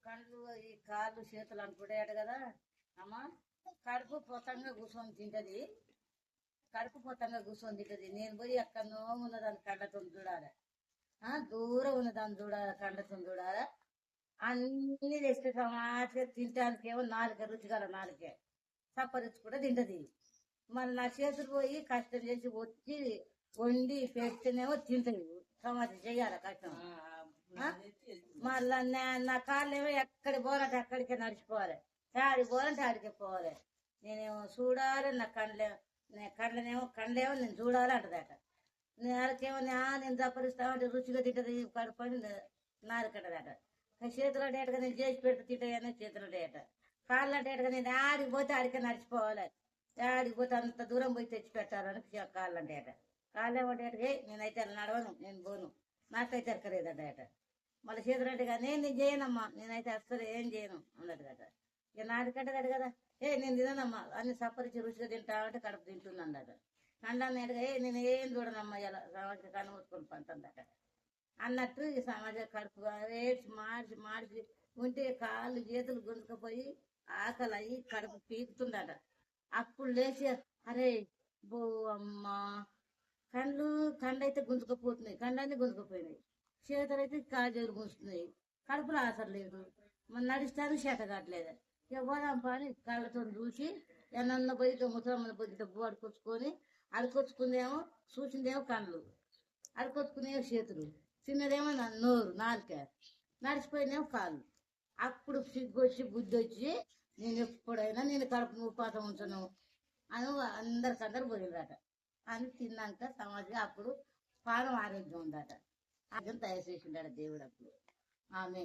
కళ్ళు ఈ కాళ్ళు చేతులు అనుకుంటాయట కదా అమ్మ. కడుపు పొతంగా కూర్చొని తింటది, కడుపు పొతంగా కూర్చొని తింటది. నేను పోయి ఎక్కడో ఉన్నదాన్ని కండతో చూడాలి, దూరం ఉన్నదాన్ని చూడాలి, కండతో చూడాలి. అన్ని తెస్తే సమాచారం తినటానికేమో నాలుక రుచిగల నాలుకే సప్పరించి కూడా తింటది. మళ్ళీ నా చేతులు పోయి కష్టం చేసి వచ్చి వండి పెడితేనేమో తింటది. సమాచారం చెయ్యాలి కష్టం. మళ్ళా నా కాళ్ళేమో ఎక్కడికి పోవాలంటే అక్కడికే నడిచిపోవాలి, ఆడికి పోవాలంటే ఆడికే పోవాలి. నేనేమో చూడాలి, నా కండ్లేమో నేను చూడాలి అంటదట. వాళ్ళకేమో నేను తప్పరిస్తామంటే రుచిగా తింటది కడుపు అని నాలుకట్టదట. చేతులు అంటే ఏటగా నేను చేసి పెడితే తింటాయని చేతులు డేట, కాళ్ళు అంటే ఏటగా నేను ఆడికి పోతే ఆడికే నడిచిపోవాలి, ఆడికి పోతే అంత దూరం పోయి తెచ్చి పెట్టాలని కాళ్ళు అంటే ఏట. కాళ్ళు ఏమంటే ఏటగా నేనైతే నడవను, నేను పోను, నాకైతే ఎక్కలేదట ఏట. మళ్ళీ చేతులు అంటే నేను చేయనమ్మా, నేనైతే అస్సలు ఏం చేయను అన్నట్టు కదా. ఇక నాడికట్టదాడు కదా, నేను తిననమ్మా అన్ని సప్పరించి రుచిగా తింటా అంటే కడుపు తింటుందట. కండాన్ని ఏటగా నేను ఏం చూడనమ్మా ఇలా సమాజం కన్ను మూసుకొని పంటుందట అన్నట్టు. ఈ సమాజం కడుపు ఏడ్చి మార్చి మార్చి ఉంటే కాళ్ళు చేతులు గుంజుకపోయి ఆకలి అయ్యి కడుపు పీకుతుందట. అప్పుడు లేచి అరే బో అమ్మా, కండైతే గుంజుకపోతున్నాయి, కండాన్ని గుంజుకపోయినాయి, చేతులు అయితే కాజేలు గుంజుతున్నాయి, కడుపులో ఆసరు లేదు, మన నడుస్తాను చేత కావట్లేదు. ఇక పోదాం పని కళ్ళతో చూసి ఎన్న పోయి ముసలమ్మని పోయి డబ్బు అడుకొచ్చుకుందేమో, చూసిందేమో కళ్ళు, అడుకొచ్చుకునేమో చేతులు, చిన్నదేమో నోరు నాలుక, నడిచిపోయినేమో కాళ్ళు. అప్పుడు సిగ్గొచ్చి బుద్ధి వచ్చి నేను ఎప్పుడైనా నేను కడుపు ఉపాసం ఉంచను అని అందరికందరు పోయిందట. అని తిన్నాక సమాజం అప్పుడు పానం ఆరోగ్యం ఉందట. అది తయారు చేసిండట దేవుడు అప్పుడు. ఆమె